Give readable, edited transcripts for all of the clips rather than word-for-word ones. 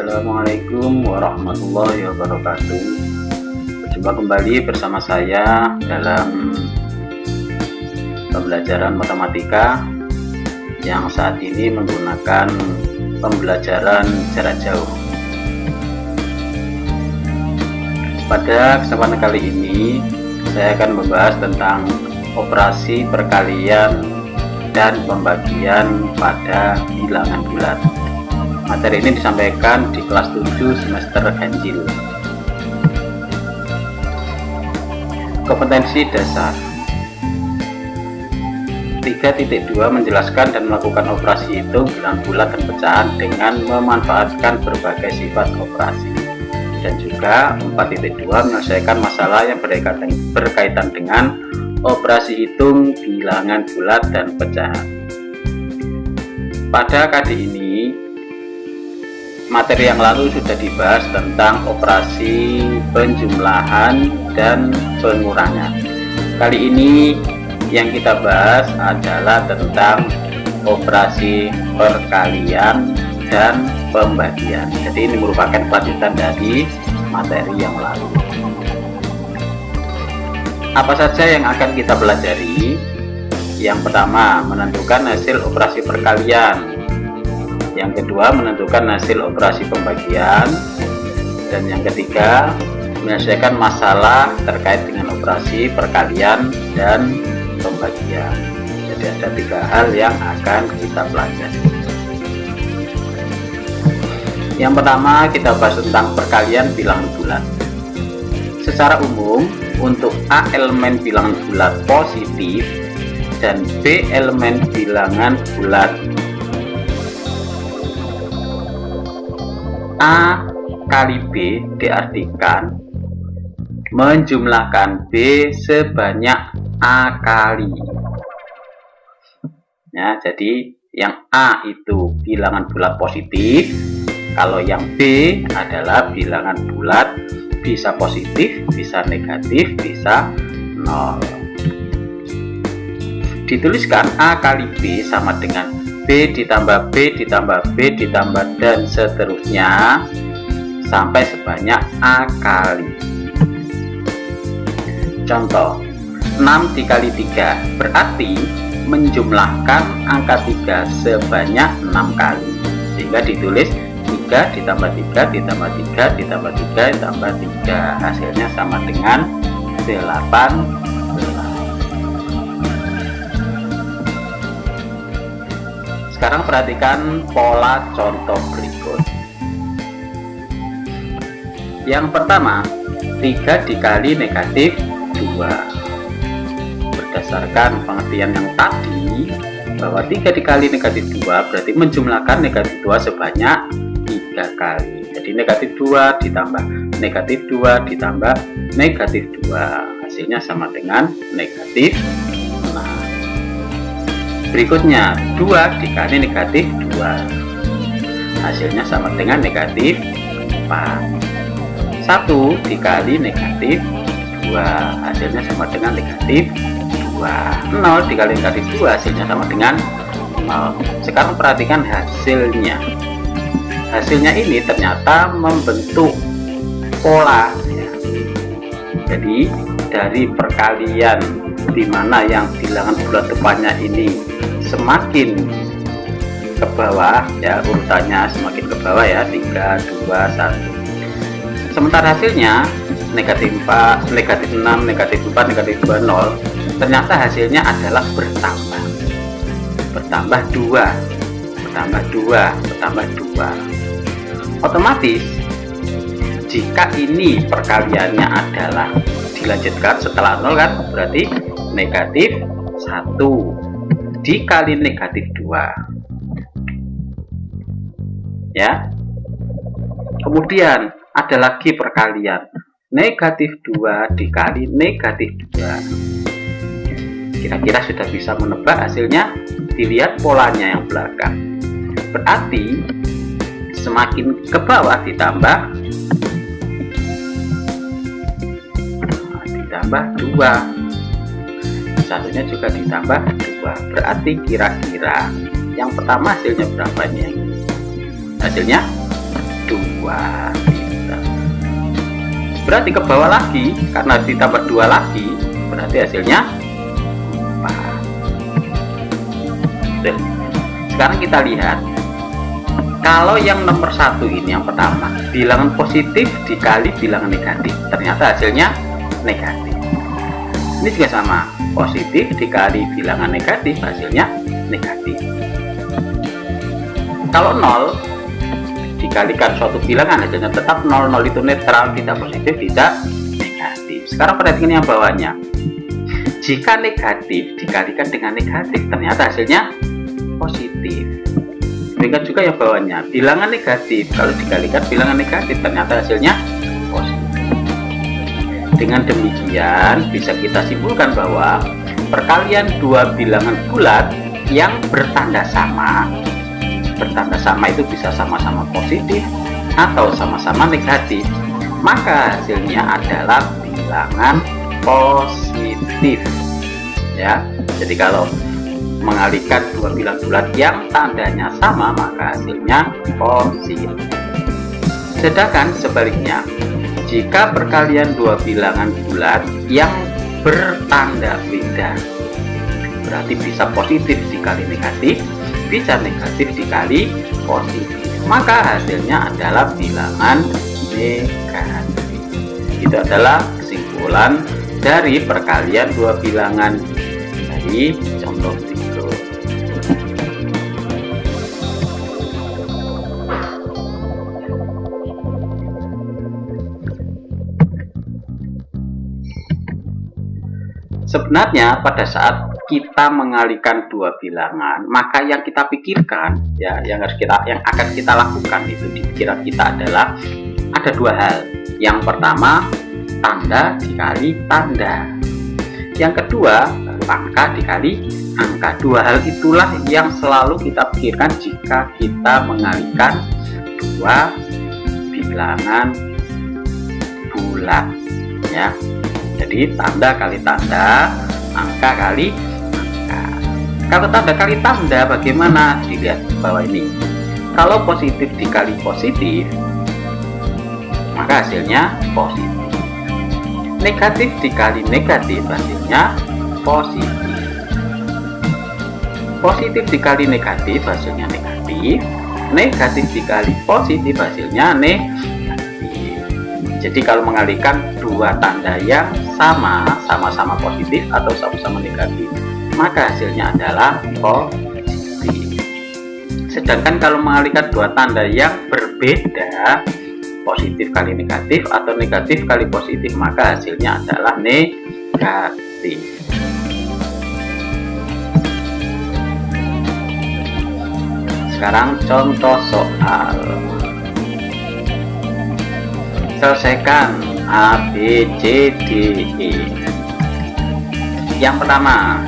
Assalamualaikum warahmatullahi wabarakatuh. Berjumpa kembali bersama saya dalam pembelajaran matematika yang saat ini menggunakan pembelajaran jarak jauh. Pada kesempatan kali ini saya akan membahas tentang operasi perkalian dan pembagian pada bilangan bulat. Materi ini disampaikan di kelas 7 semester ganjil. Kompetensi dasar 3.2 menjelaskan dan melakukan operasi hitung bilangan bulat dan pecahan dengan memanfaatkan berbagai sifat operasi, dan juga 4.2 menyelesaikan masalah yang berkaitan dengan operasi hitung bilangan bulat dan pecahan. Pada KD ini, materi yang lalu sudah dibahas tentang operasi penjumlahan dan pengurangan. Kali ini yang kita bahas adalah tentang operasi perkalian dan pembagian. Jadi ini merupakan kelanjutan dari materi yang lalu. Apa saja yang akan kita pelajari? Yang pertama, menentukan hasil operasi perkalian. Yang kedua, menentukan hasil operasi pembagian. Dan yang ketiga, menyelesaikan masalah terkait dengan operasi perkalian dan pembagian. Jadi ada 3 hal yang akan kita pelajari. Yang pertama, kita bahas tentang perkalian bilangan bulat. Secara umum, untuk A elemen bilangan bulat positif dan B elemen bilangan bulat A kali B diartikan menjumlahkan B sebanyak A kali. Ya, jadi yang A itu bilangan bulat positif, kalau yang B adalah bilangan bulat bisa positif, bisa negatif, bisa 0. Dituliskan A kali B sama dengan B ditambah B ditambah B ditambah dan seterusnya sampai sebanyak A kali. Contoh, 6 dikali 3 berarti menjumlahkan angka 3 sebanyak 6 kali, sehingga ditulis 3 ditambah 3 ditambah 3 ditambah 3 ditambah 3, hasilnya sama dengan 8. Sekarang perhatikan pola contoh berikut. Yang pertama, 3 dikali negatif 2. Berdasarkan pengertian yang tadi, bahwa 3 dikali negatif 2 berarti menjumlahkan negatif 2 sebanyak 3 kali. Jadi negatif 2 ditambah negatif 2 ditambah negatif 2, hasilnya sama dengan negatif 6. Berikutnya 2 dikali negatif 2, hasilnya sama dengan negatif 4. 1 dikali negatif 2, hasilnya sama dengan negatif 2. 0 dikali negatif 2, hasilnya sama dengan 0. Sekarang perhatikan hasilnya. Hasilnya ini ternyata membentuk pola ya. Jadi dari perkalian di mana yang bilangan bulat depannya ini semakin ke bawah ya, urutannya semakin ke bawah ya, 3, 2, 1. Sementara hasilnya negatif 4, negatif 6, negatif 4, negatif 2, 0, ternyata hasilnya adalah bertambah. Bertambah 2, bertambah 2, bertambah 2. Otomatis jika ini perkaliannya adalah dilanjutkan setelah 0 kan, berarti negatif 1 dikali negatif 2 ya. Kemudian ada lagi perkalian negatif 2 dikali negatif 2. Kira-kira sudah bisa menebak hasilnya? Dilihat polanya yang belakang. Berarti semakin ke bawah ditambah 2, satunya juga ditambah 2. Berarti kira-kira yang pertama hasilnya berapa nih? Hasilnya 2. Berarti ke bawah lagi, karena ditambah 2 lagi, berarti hasilnya 4. Oke. Sekarang kita lihat, kalau yang nomor 1 ini, yang pertama, bilangan positif dikali bilangan negatif, ternyata hasilnya negatif. Ini juga sama, positif dikali bilangan negatif, hasilnya negatif. Kalau 0 dikalikan suatu bilangan, hasilnya tetap 0. 0 itu netral, tidak positif, tidak negatif. Sekarang perhatikan yang bawahnya. Jika negatif dikalikan dengan negatif, ternyata hasilnya positif. Demikian juga yang bawahnya, bilangan negatif kalau dikalikan bilangan negatif, ternyata hasilnya positif. Dengan demikian bisa kita simpulkan bahwa perkalian dua bilangan bulat yang bertanda sama itu bisa sama-sama positif atau sama-sama negatif, maka hasilnya adalah bilangan positif ya. Jadi kalau mengalihkan dua bilangan bulat yang tandanya sama, maka hasilnya positif. Sedangkan sebaliknya, jika perkalian dua bilangan bulat yang bertanda beda, berarti bisa positif dikali negatif, bisa negatif dikali positif, maka hasilnya adalah bilangan negatif. Itu adalah kesimpulan dari perkalian dua bilangan dari contoh berikut. Sebenarnya pada saat kita mengalihkan dua bilangan, maka yang kita pikirkan ya, yang akan kita lakukan itu di pikiran kita adalah ada dua hal. Yang pertama, tanda dikali tanda. Yang kedua, angka dikali angka. Dua hal itulah yang selalu kita pikirkan jika kita mengalihkan dua bilangan bulat ya. Jadi tanda kali tanda, angka kali angka. Kalau tanda kali tanda bagaimana? Dilihat di bawah ini. Kalau positif dikali positif, maka hasilnya positif. Negatif dikali negatif, hasilnya positif. Positif dikali negatif, hasilnya negatif. Negatif dikali positif, hasilnya negatif. Jadi kalau mengalihkan dua tanda yang sama-sama positif atau sama-sama negatif, maka hasilnya adalah positif. Sedangkan kalau mengalihkan dua tanda yang berbeda, positif kali negatif atau negatif kali positif, maka hasilnya adalah negatif. Sekarang contoh soal. Selesaikan A, B, C, D, E. Yang pertama,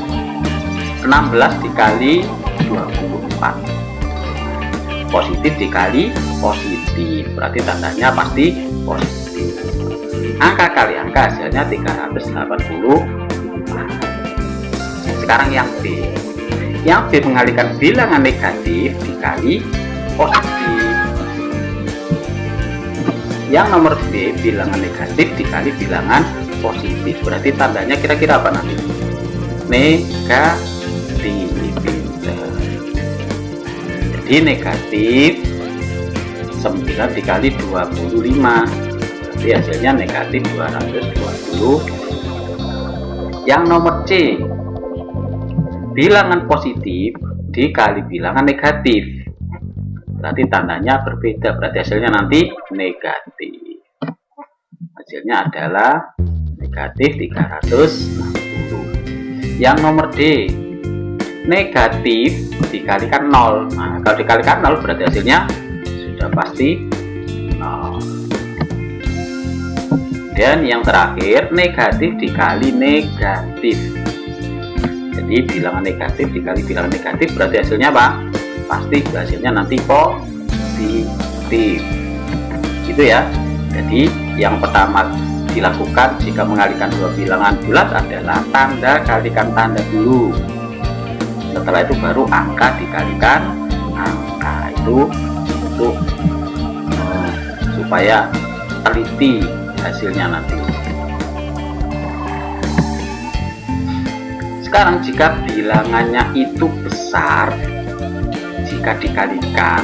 16 dikali 24. Positif dikali positif, berarti tandanya pasti positif. Angka kali angka hasilnya 380. Sekarang yang B. Yang B mengalihkan bilangan negatif dikali positif. Yang nomor B, bilangan negatif dikali bilangan positif, berarti tandanya kira-kira apa nanti? Negatif. Jadi negatif 9 dikali 25, berarti hasilnya negatif 220. Yang nomor C, bilangan positif dikali bilangan negatif, berarti tandanya berbeda, berarti hasilnya nanti negatif. Hasilnya adalah negatif 360. Yang nomor D, negatif dikalikan 0. Nah, kalau dikalikan 0 berarti hasilnya sudah pasti 0. Dan yang terakhir, negatif dikali negatif. Jadi bilangan negatif dikali bilangan negatif, berarti hasilnya apa? Pasti hasilnya nanti positif, gitu ya. Jadi yang pertama dilakukan jika mengalihkan dua bilangan bulat adalah tanda kalikan tanda dulu. Setelah itu baru angka dikalikan angka, itu untuk supaya teliti hasilnya nanti. Sekarang jika bilangannya itu besar, jika dikalikan,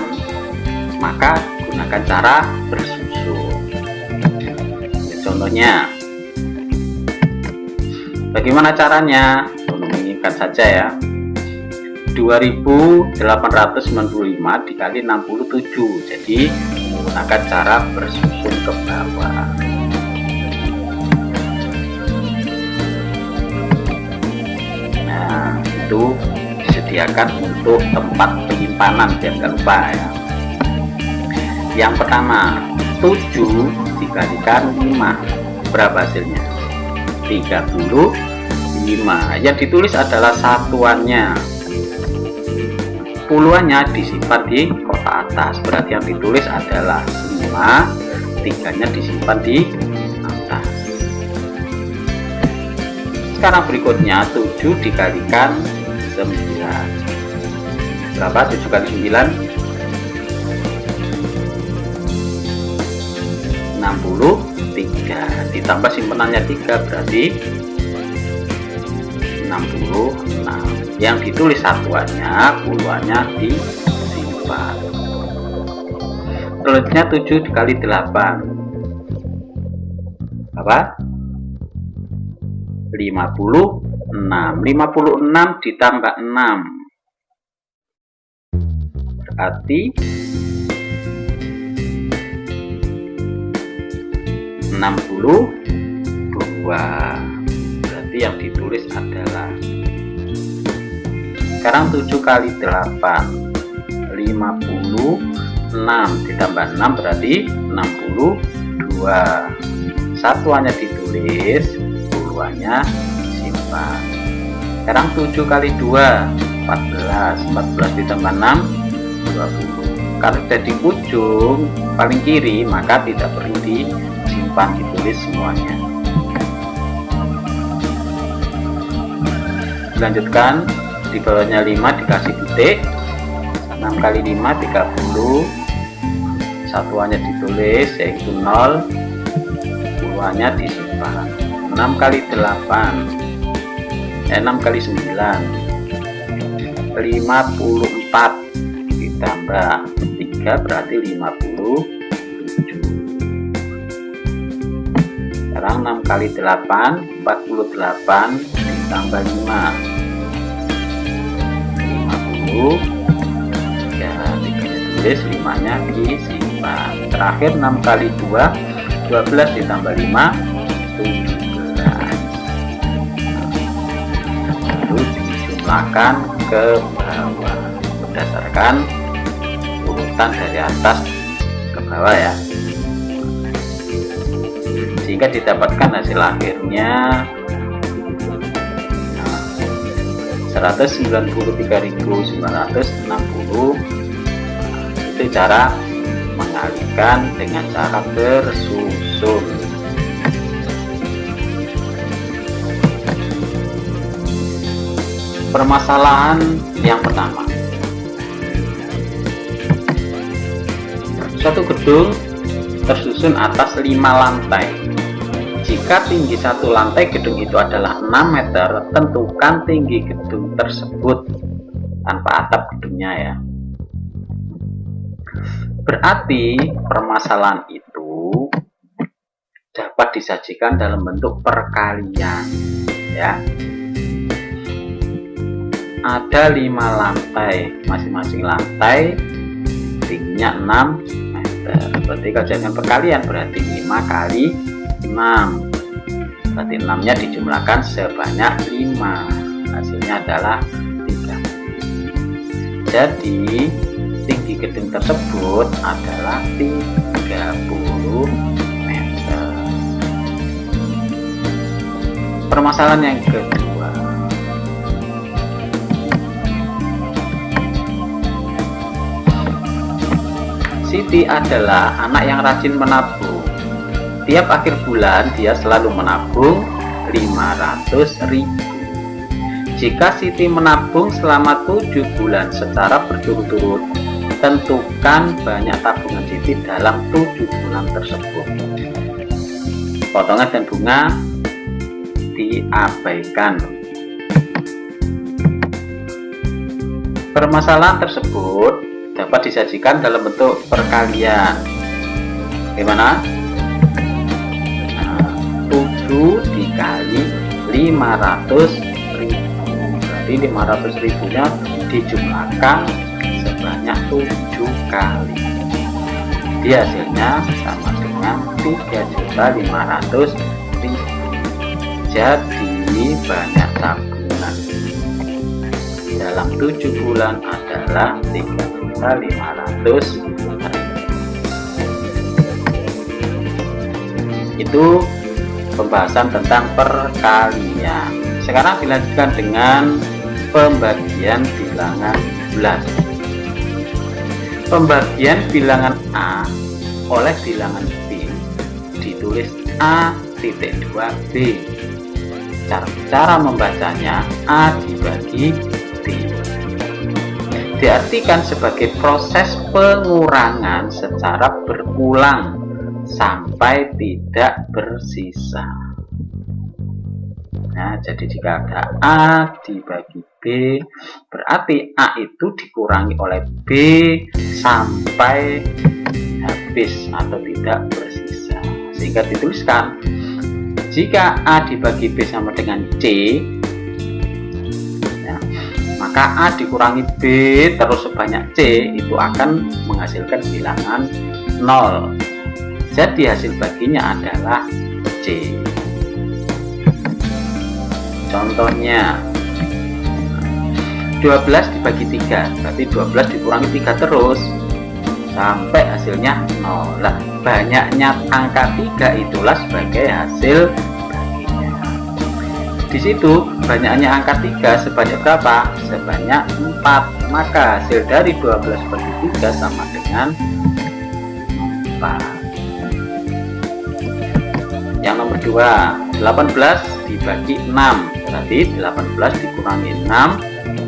maka gunakan cara bersusun. Contohnya, bagaimana caranya? Mengingat saja ya, 2895 dikali 67, jadi menggunakan cara bersusun ke bawah. Nah, itu disediakan untuk tempat penyimpanan biar nggak lupa ya. Yang pertama, 7 dikalikan 5, berapa hasilnya? 35. Yang ditulis adalah satuannya, puluhannya disimpan di kotak atas, berarti yang ditulis adalah 5, 3-nya disimpan di atas. Sekarang berikutnya 7 dikalikan 9, berapa? 7 kali 9 63, ditambah simpenannya 3, berarti 66. Yang ditulis satuannya, puluhannya disimpan. Selanjutnya 7 dikali 8, apa? 56. 56 ditambah 6, berarti 62. Berarti yang ditulis adalah, sekarang 7 kali 8 56 ditambah 6 berarti 62. Satuannya ditulis, puluhannya simpan. Sekarang 7 kali 2 14, 14 ditambah 6 20. Kalau sudah di ujung paling kiri maka tidak perlu disimpan, ditulis semuanya. Dilanjutkan, di bawahnya 5 dikasih titik, 6 kali 5 30, satuannya ditulis yaitu 0, puluhannya disimpan. 6 kali 8 6 kali 9 54 ditambah 3 berarti 57. Sekarang 6 kali 8 48 ditambah 5 50. Ya, 3-nya tulis, 5-nya disimpan. Terakhir 6 kali 2 12 ditambah 5 17. Lalu dijumlahkan ke bawah berdasarkan urutan dari atas ke bawah ya, sehingga didapatkan hasil akhirnya 193.960. Itu cara mengalihkan dengan cara bersusun. Permasalahan yang pertama, suatu gedung tersusun atas 5 lantai. Jika tinggi satu lantai gedung itu adalah 6 meter, tentukan tinggi gedung tersebut tanpa atap gedungnya ya. Berarti permasalahan itu dapat disajikan dalam bentuk perkalian ya. Ada 5 lantai, masing-masing lantai tingginya 6 meter. Berarti kalau jadikan perkalian berarti 5 kali 6, berarti 6-nya dijumlahkan sebanyak 5, hasilnya adalah 30. Jadi tinggi gedung tersebut adalah 30 meter. Permasalahan yang kedua, Siti adalah anak yang rajin menabung. Tiap akhir bulan dia selalu menabung 500.000. Jika Siti menabung selama 7 bulan secara berturut-turut, tentukan banyak tabungan JT dalam 7 bulan tersebut. Potongan dan bunga diabaikan. Permasalahan tersebut dapat disajikan dalam bentuk perkalian. Gimana? 7 dikali 500.000, berarti 500.000 nya dijumlahkan sebanyak 7 kali. Jadi hasilnya sama dengan 3.500.000. Jadi banyak tabungan dalam 7 bulan adalah 3.500.000. Itu pembahasan tentang perkalian. Sekarang dilanjutkan dengan pembagian bilangan bulat. Pembagian bilangan A oleh bilangan B ditulis A.2B. Cara membacanya A dibagi B. Diartikan sebagai proses pengurangan secara berulang sampai tidak bersisa. Nah, jadi jika ada A dibagi B, berarti A itu dikurangi oleh B sampai habis atau tidak bersisa. Sehingga dituliskan, jika A dibagi B sama dengan C, ya, maka A dikurangi B terus sebanyak C itu akan menghasilkan bilangan 0. Jadi hasil baginya adalah C. Contohnya 12 dibagi 3, berarti 12 dikurangi 3 terus sampai hasilnya 0. Lah, banyaknya angka 3 itulah sebagai hasil baginya. Di situ banyaknya angka 3 sebanyak berapa? Sebanyak 4. Maka hasil dari 12 bagi 3 sama dengan 4. Yang nomor 2, 18 dibagi 6, berarti 18 dikurangi 6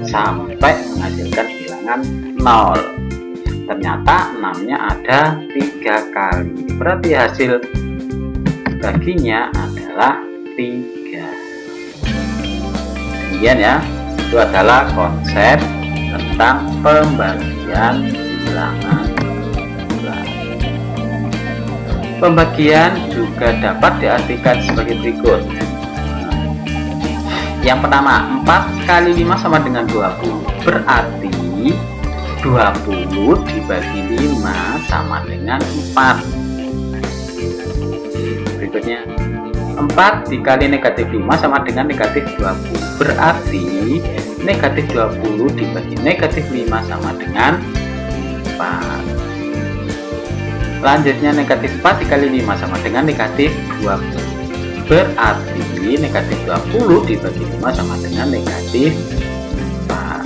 sampai menghasilkan bilangan 0. Ternyata 6-nya ada 3 kali, berarti hasil baginya adalah 3. Demikian ya, itu adalah konsep tentang pembagian bilangan. Pembagian juga dapat diartikan sebagai berikut. Yang pertama, 4 kali 5 sama dengan 20. Berarti 20 dibagi 5 sama dengan 4. Berikutnya, 4 dikali negatif 5 sama dengan negatif 20. Berarti negatif 20 dibagi negatif 5 sama dengan 4. Selanjutnya negatif 4 dikali 5 sama dengan negatif 20. Berarti negatif 20 dibagi 5 sama dengan negatif 4.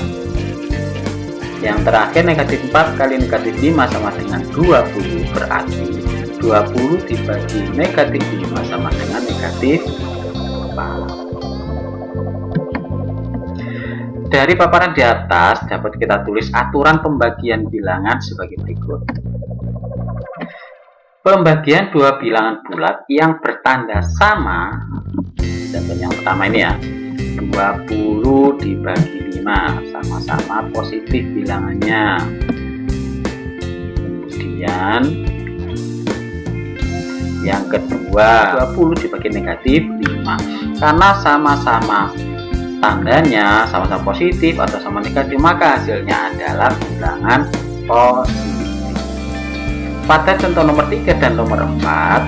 Yang terakhir negatif 4 kali negatif 5 sama dengan 20. Berarti 20 dibagi negatif 5 sama dengan negatif 4. Dari paparan di atas dapat kita tulis aturan pembagian bilangan sebagai berikut. Pembagian dua bilangan bulat yang bertanda sama, contoh yang pertama ini ya, 20 dibagi 5, sama-sama positif bilangannya. Kemudian yang kedua, 20 dibagi negatif 5, karena sama-sama tandanya sama-sama positif atau sama negatif, maka hasilnya adalah bilangan positif. Pada contoh nomor 3 dan nomor 4,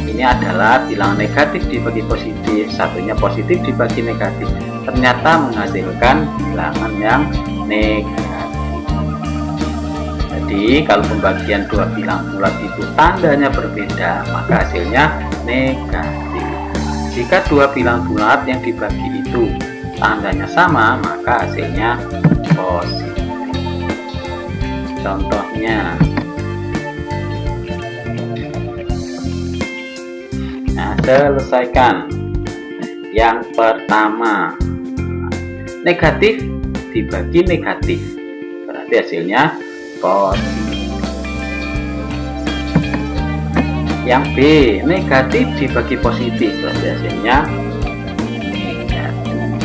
ini adalah bilangan negatif dibagi positif, satunya positif dibagi negatif, ternyata menghasilkan bilangan yang negatif. Jadi kalau pembagian dua bilangan bulat itu tandanya berbeda, maka hasilnya negatif. Jika dua bilangan bulat yang dibagi itu tandanya sama, maka hasilnya positif. Contohnya, nah, selesaikan. Yang pertama, negatif dibagi negatif, berarti berarti hasilnya positif. Yang B, negatif dibagi positif, berarti hasilnya negatif.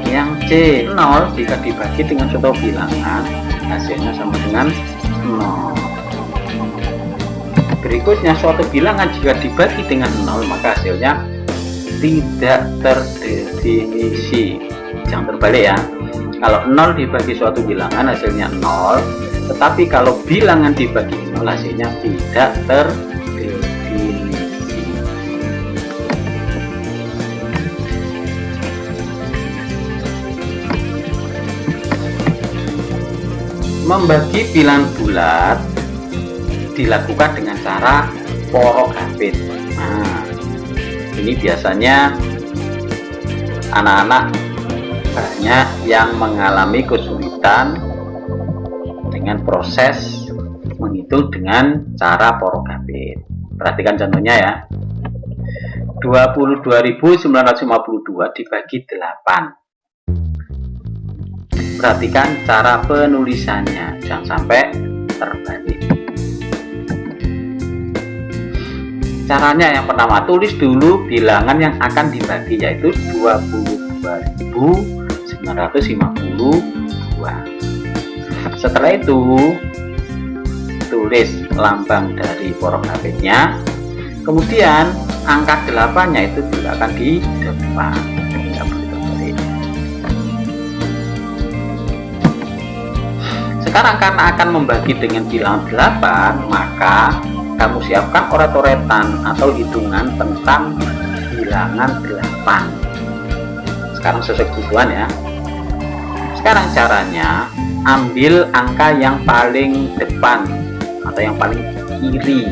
Yang C, 0 jika dibagi dengan suatu bilangan, hasilnya sama dengan 0. Berikutnya, suatu bilangan jika dibagi dengan 0 maka hasilnya tidak terdefinisi. Jangan terbalik ya. Kalau 0 dibagi suatu bilangan hasilnya 0, tetapi kalau bilangan dibagi 0 hasilnya tidak terdefinisi. Membagi bilangan bulat dilakukan dengan cara porogapit. Nah, ini biasanya anak-anak banyak yang mengalami kesulitan dengan proses menghitung dengan cara porogapit. Perhatikan contohnya ya. 22.952 dibagi 8. Perhatikan cara penulisannya, jangan sampai terbalik. Caranya yang pertama, tulis dulu bilangan yang akan dibagi, yaitu 22.952. Setelah itu tulis lambang dari porogapitnya, kemudian angka 8-nya itu juga akan di depan. Sekarang karena akan membagi dengan bilangan 8, maka kamu siapkan oret-oretan atau hitungan tentang bilangan 8. Sekarang sesuai kebutuhan ya. Sekarang caranya, ambil angka yang paling depan atau yang paling kiri,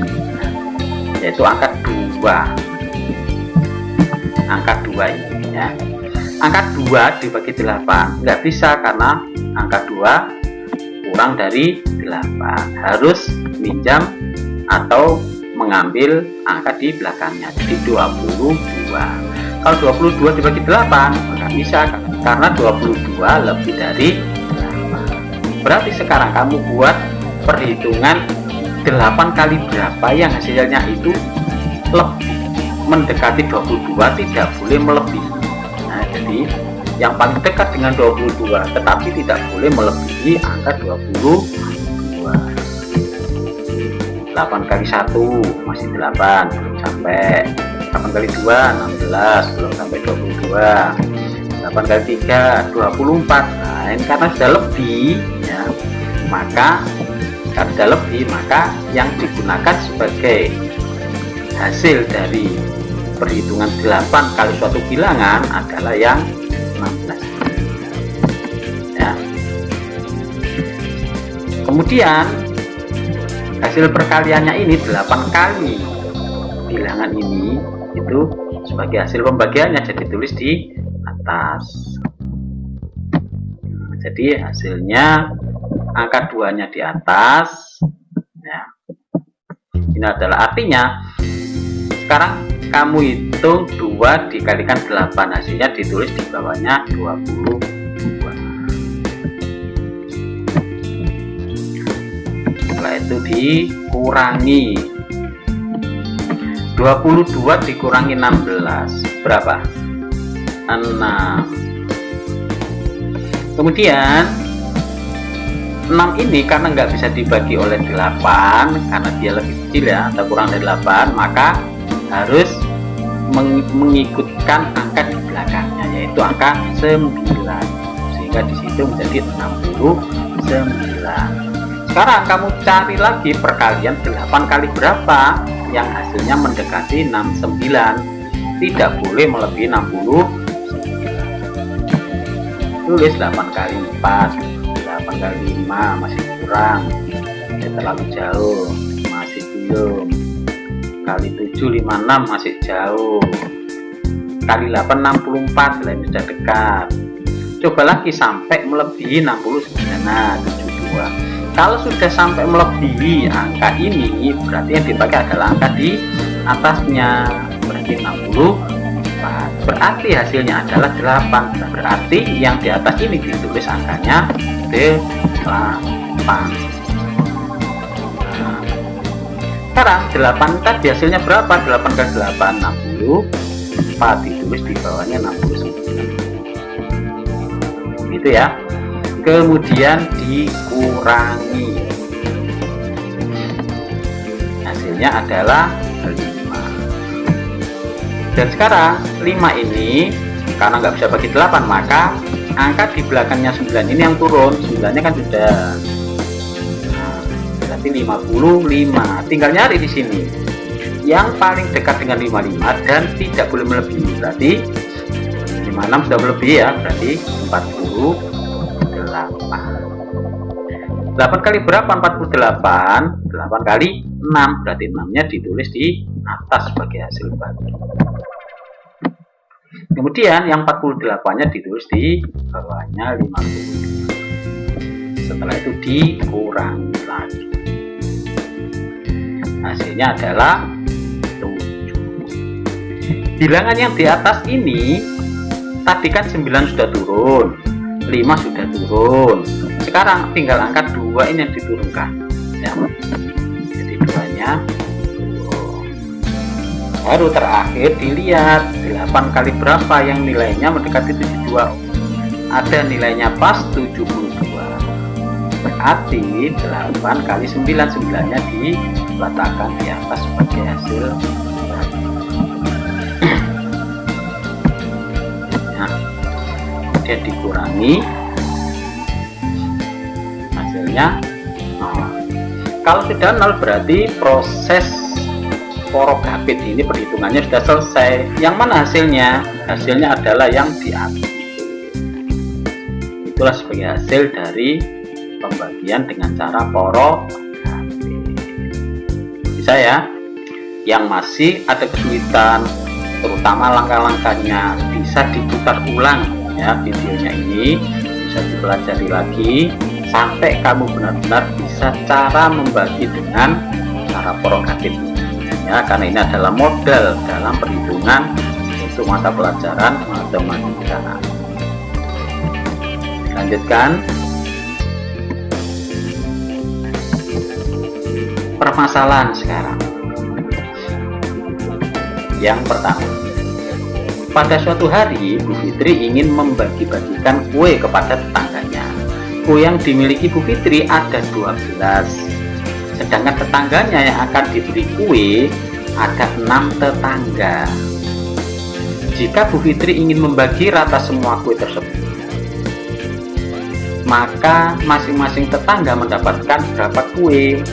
yaitu angka 2. Angka 2 ini ya. Angka 2 dibagi 8 nggak bisa karena angka 2 kurang dari 8. Harus minjam atau mengambil angka di belakangnya, jadi 22. Kalau 22 dibagi 8 maka bisa, karena 22 lebih dari 8. Berarti sekarang kamu buat perhitungan 8 kali berapa yang hasilnya itu lebih mendekati 22, tidak boleh melebihi. Nah, jadi yang paling dekat dengan 22 tetapi tidak boleh melebihi angka 22. 8 kali 1 masih 8, belum sampai. 8 kali 2 16, belum sampai 22. 8 kali 3 24. Nah, ini karena sudah lebih ya, maka karena sudah lebih maka yang digunakan sebagai hasil dari perhitungan 8 kali suatu bilangan adalah yang 16 ya. Kemudian hasil perkaliannya ini 8 kali bilangan ini itu sebagai hasil pembagiannya, jadi tulis di atas. Jadi hasilnya angka 2-nya di atas ya. Ini adalah artinya sekarang kamu hitung 2 dikalikan 8, hasilnya ditulis di bawahnya 22. Setelah itu dikurangi 22 dikurangi 16 berapa? 6. Kemudian 6 ini karena nggak bisa dibagi oleh 8 karena dia lebih kecil ya, atau kurang dari 8, maka harus mengikutkan angka di belakangnya, yaitu angka 9, sehingga disitu menjadi 69. Sekarang kamu cari lagi perkalian 8 kali berapa yang hasilnya mendekati 69, tidak boleh melebihi 69. Tulis 8 kali 4, 8 kali 5 masih kurang, terlalu jauh, masih belum. Kali 7 56 masih jauh. Kali 8 64, ini sudah dekat. Coba lagi sampai melebihi 69. Nah, 72. Kalau sudah sampai melebihi angka ini, berarti yang dipakai adalah angka di atasnya, berarti 64. berarti hasilnya adalah 8. Berarti yang di atas ini ditulis angkanya 8. Nah, sekarang 8 tadi hasilnya berapa? 8 kali 8 64, ditulis di bawahnya 69 gitu ya. Kemudian dikurangi, hasilnya adalah 5. Dan sekarang 5 ini karena nggak bisa bagi 8, maka angka di belakangnya 9 ini yang turun. 9-nya kan sudah, nah, berarti 55. Tinggal nyari di sini yang paling dekat dengan 55 dan tidak boleh melebihi. Berarti 56 sudah melebihi ya, berarti 48. 8 kali berapa? 48. 8 kali 6, berarti 6-nya ditulis di atas sebagai hasil bagi. Kemudian yang 48-nya ditulis di bawahnya 50. Setelah itu dikurangi lagi, hasilnya adalah 7. Bilangan yang di atas ini tadi kan 9 sudah turun, 5 sudah turun, sekarang tinggal angka 2 ini yang diturunkan ya. Jadi 2-nya baru terakhir dilihat 8 kali berapa yang nilainya mendekati 72, ada nilainya pas 72, berarti 8 kali 9, 9-nya diletakkan di atas sebagai hasil. Nah, kemudian dikurangi, hasilnya 0. Kalau sudah 0 berarti proses porogapit ini perhitungannya sudah selesai. Yang mana hasilnya? Hasilnya adalah yang di atas. Itulah sebagai hasil dari pembagian dengan cara porogapit. Bisa ya? Yang masih ada kesulitan, terutama langkah-langkahnya, bisa diputar ulang ya videonya ini, bisa dipelajari lagi sampai kamu benar-benar bisa cara membagi dengan cara porogapit ya, karena ini adalah modal dalam perhitungan untuk mata pelajaran matematika. Lanjutkan permasalahan sekarang. Yang pertama, pada suatu hari Bu Fitri ingin membagi-bagikan kue kepada tetangganya. Kue yang dimiliki Bu Fitri ada 12, sedangkan tetangganya yang akan diberi kue ada 6 tetangga. Jika Bu Fitri ingin membagi rata semua kue tersebut, maka masing-masing tetangga mendapatkan berapa kue?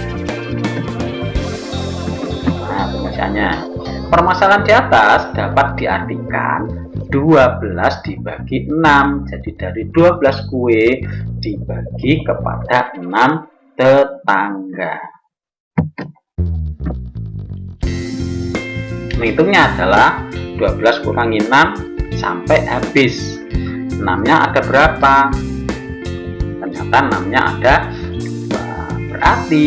Nah, penyelesaiannya, permasalahan di atas dapat diartikan 12 dibagi 6, jadi dari 12 kue dibagi kepada 6 tetangga. Menghitungnya adalah 12 kurangi 6 sampai habis. 6-nya ada berapa? Ternyata 6-nya ada 2. Berarti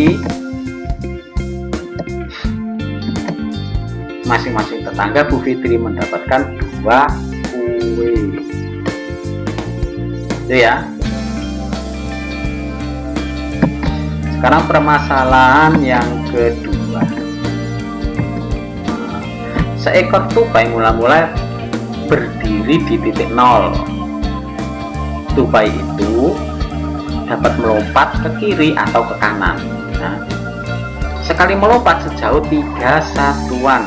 masing-masing tetangga Bu Fitri mendapatkan 2 kue. Itu ya. Sekarang permasalahan yang kedua. Seekor tupai mula-mula berdiri di titik 0. Tupai itu dapat melompat ke kiri atau ke kanan. Nah, sekali melompat sejauh 3 satuan.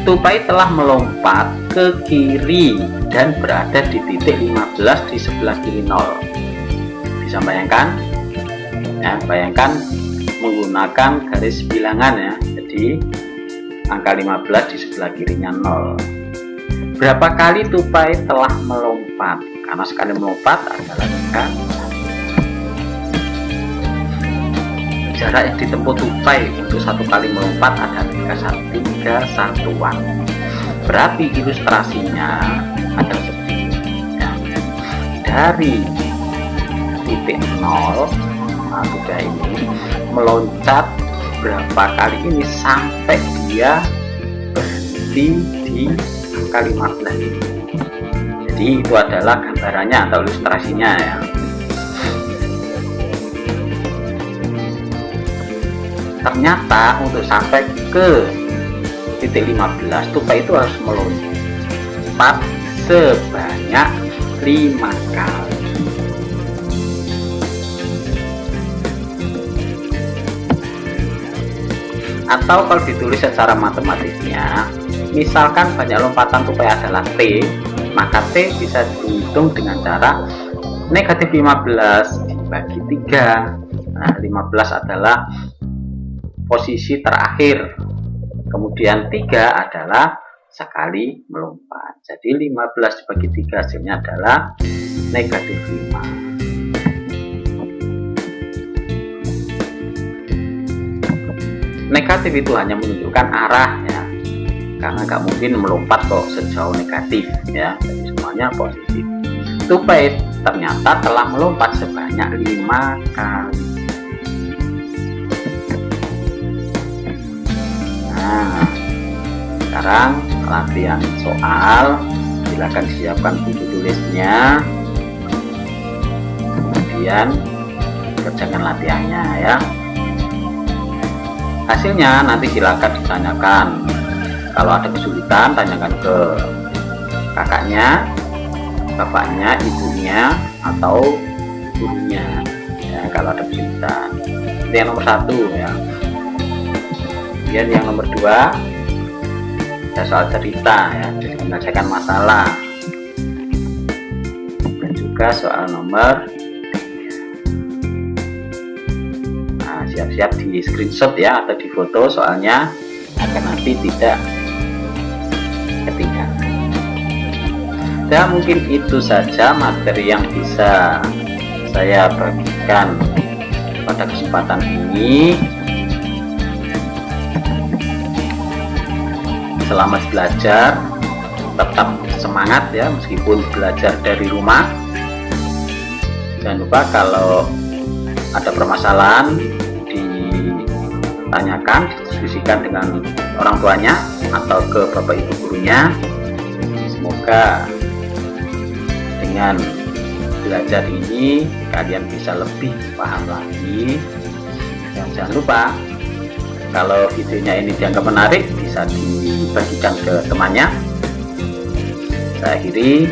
Tupai telah melompat ke kiri dan berada di titik 15 di sebelah kiri 0. Bisa bayangkan? Ya, bayangkan menggunakan garis bilangan ya. Jadi angka 15 di sebelah kirinya 0. Berapa kali tupai telah melompat? Karena sekali melompat adalah angka 1. Jarak yang ditempuh tupai untuk satu kali melompat adalah 3 satuan. Berarti ilustrasinya adalah seperti ini ya. Dari titik 0 tupai ini meloncat berapa kali ini sampai dia berhenti di kali 15. Jadi itu adalah gambarannya atau ilustrasinya ya. Ternyata untuk sampai ke titik 15 tupai itu harus melompat sebanyak 5 kali. Atau kalau ditulis secara matematisnya, misalkan banyak lompatan tupai adalah T, maka T bisa dihitung dengan cara negatif 15 dibagi 3. Nah, 15 adalah posisi terakhir, kemudian 3 adalah sekali melompat. Jadi 15 dibagi 3 hasilnya adalah negatif 5. Negatif itu hanya menunjukkan arah ya, karena nggak mungkin melompat kok sejauh negatif ya, jadi semuanya positif. Tupai ternyata telah melompat sebanyak 5 kali. Nah, sekarang latihan soal, silakan siapkan buku tulisnya, kemudian kerjakan latihannya ya. Hasilnya nanti silakan ditanyakan, kalau ada kesulitan tanyakan ke kakaknya, bapaknya, ibunya, atau gurunya ya, kalau ada kesulitan. Itu yang nomor 1 ya. Kemudian yang nomor 2 ada soal cerita ya, jadi menyelesaikan masalah, dan juga soal nomor 3. Nah, siap-siap di screenshot ya atau di foto soalnya agar nanti tidak ketinggalan. Dan mungkin itu saja materi yang bisa saya bagikan pada kesempatan ini. Selamat belajar, tetap semangat ya meskipun belajar dari rumah. Jangan lupa kalau ada permasalahan ditanyakan, didiskusikan dengan orang tuanya atau ke bapak ibu gurunya. Semoga dengan belajar ini kalian bisa lebih paham lagi. Dan jangan lupa kalau videonya ini dianggap menarik, bisa dibagikan ke temannya. Saya akhiri.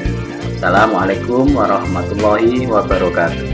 Assalamualaikum warahmatullahi wabarakatuh.